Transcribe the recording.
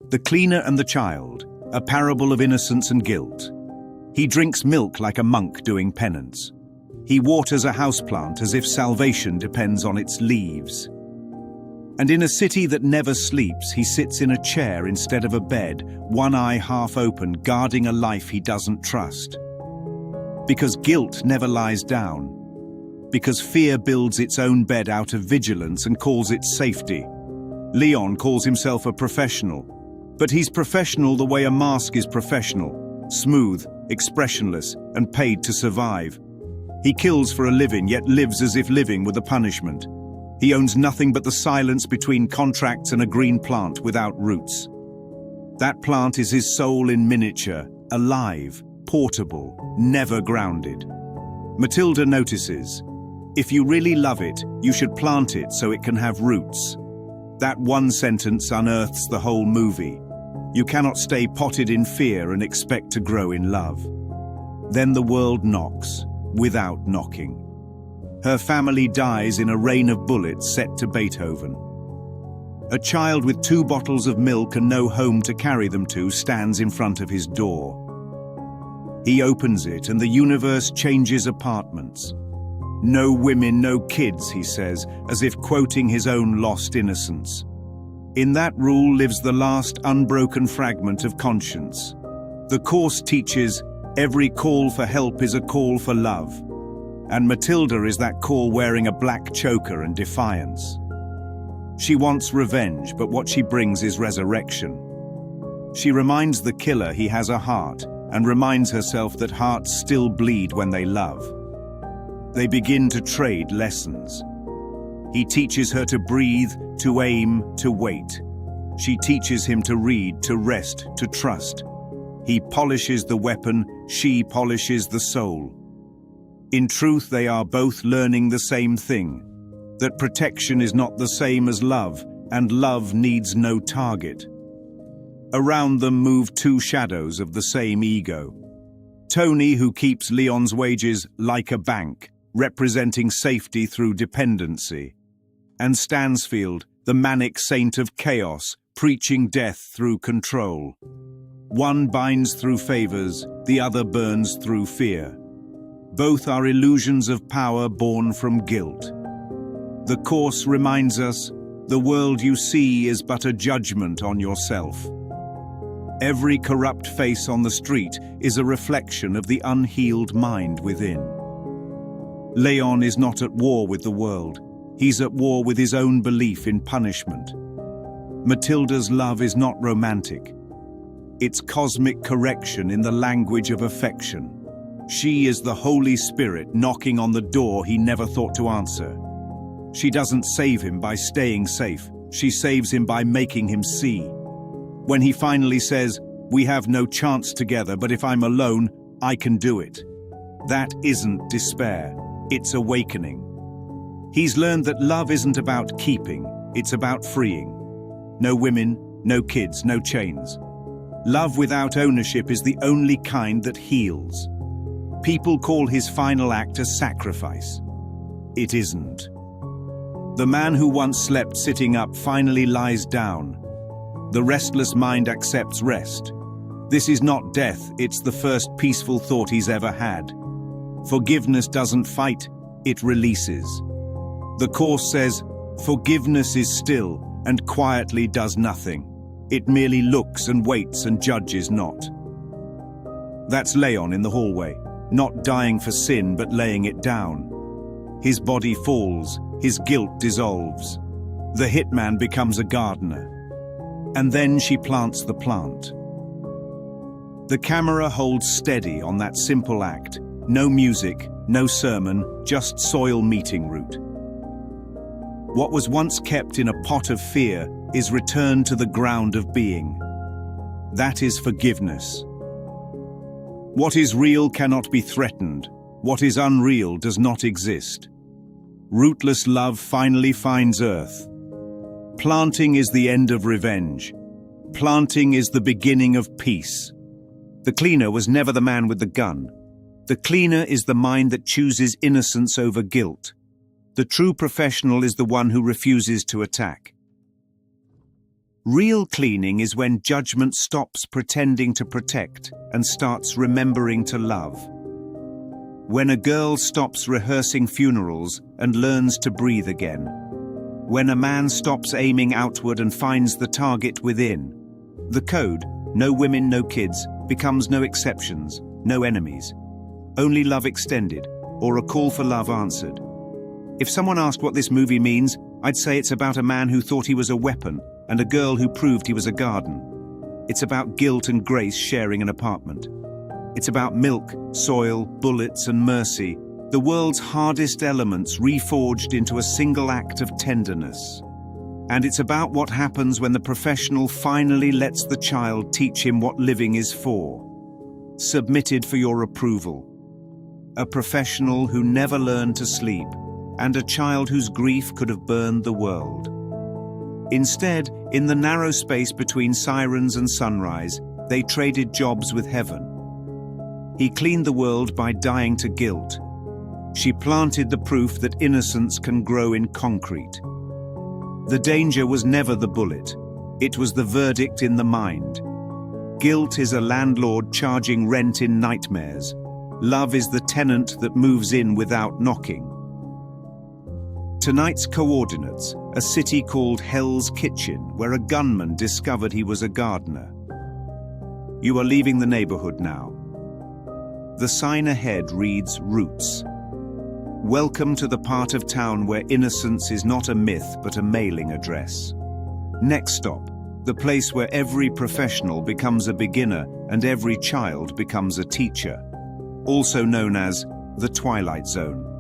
The Cleaner and the Child, a parable of innocence and guilt. He drinks milk like a monk doing penance. He waters a houseplant as if salvation depends on its leaves. And in a city that never sleeps, he sits in a chair instead of a bed, one eye half open, guarding a life he doesn't trust. Because guilt never lies down. Because fear builds its own bed out of vigilance and calls it safety. Leon calls himself a professional, but he's professional the way a mask is professional, smooth, expressionless, and paid to survive. He kills for a living, yet lives as if living were the punishment. He owns nothing but the silence between contracts and a green plant without roots. That plant is his soul in miniature, alive, portable, never grounded. Mathilda notices, if you really love it, you should plant it so it can have roots. That one sentence unearths the whole movie. You cannot stay potted in fear and expect to grow in love. Then the world knocks, without knocking. Her family dies in a rain of bullets set to Beethoven. A child with 2 bottles of milk and no home to carry them to stands in front of his door. He opens it and the universe changes apartments. No women, no kids, he says, as if quoting his own lost innocence. In that rule lives the last unbroken fragment of conscience. The Course teaches, every call for help is a call for love. And Mathilda is that call wearing a black choker and defiance. She wants revenge, but what she brings is resurrection. She reminds the killer he has a heart, and reminds herself that hearts still bleed when they love. They begin to trade lessons. He teaches her to breathe, to aim, to wait. She teaches him to read, to rest, to trust. He polishes the weapon, she polishes the soul. In truth, they are both learning the same thing, that protection is not the same as love, and love needs no target. Around them move 2 shadows of the same ego. Tony, who keeps Leon's wages like a bank, representing safety through dependency, and Stansfield, the manic saint of chaos, preaching death through control. One binds through favors, the other burns through fear. Both are illusions of power born from guilt. The Course reminds us, the world you see is but a judgment on yourself. Every corrupt face on the street is a reflection of the unhealed mind within. Leon is not at war with the world. He's at war with his own belief in punishment. Mathilda's love is not romantic. It's cosmic correction in the language of affection. She is the Holy Spirit knocking on the door he never thought to answer. She doesn't save him by staying safe. She saves him by making him see. When he finally says, "We have no chance together, but if I'm alone, I can do it." That isn't despair. It's awakening. He's learned that love isn't about keeping, it's about freeing. No women, no kids, no chains. Love without ownership is the only kind that heals. People call his final act a sacrifice. It isn't. The man who once slept sitting up finally lies down. The restless mind accepts rest. This is not death, it's the first peaceful thought he's ever had. Forgiveness doesn't fight, it releases. The Course says, forgiveness is still and quietly does nothing. It merely looks and waits and judges not. That's Leon in the hallway, not dying for sin but laying it down. His body falls, his guilt dissolves. The hitman becomes a gardener. And then she plants the plant. The camera holds steady on that simple act. No music, no sermon, just soil meeting root. What was once kept in a pot of fear is returned to the ground of being. That is forgiveness. What is real cannot be threatened. What is unreal does not exist. Rootless love finally finds earth. Planting is the end of revenge. Planting is the beginning of peace. The cleaner was never the man with the gun. The cleaner is the mind that chooses innocence over guilt. The true professional is the one who refuses to attack. Real cleaning is when judgment stops pretending to protect and starts remembering to love. When a girl stops rehearsing funerals and learns to breathe again. When a man stops aiming outward and finds the target within. The code, no women, no kids, becomes no exceptions, no enemies. Only love extended, or a call for love answered. If someone asked what this movie means, I'd say it's about a man who thought he was a weapon and a girl who proved he was a garden. It's about guilt and grace sharing an apartment. It's about milk, soil, bullets and mercy, the world's hardest elements reforged into a single act of tenderness. And it's about what happens when the professional finally lets the child teach him what living is for. Submitted for your approval. A professional who never learned to sleep, and a child whose grief could have burned the world. Instead, in the narrow space between sirens and sunrise, they traded jobs with heaven. He cleaned the world by dying to guilt. She planted the proof that innocence can grow in concrete. The danger was never the bullet. It was the verdict in the mind. Guilt is a landlord charging rent in nightmares. Love is the tenant that moves in without knocking. Tonight's coordinates, a city called Hell's Kitchen, where a gunman discovered he was a gardener. You are leaving the neighborhood now. The sign ahead reads Roots. Welcome to the part of town where innocence is not a myth but a mailing address. Next stop, the place where every professional becomes a beginner and every child becomes a teacher. Also known as the Twilight Zone.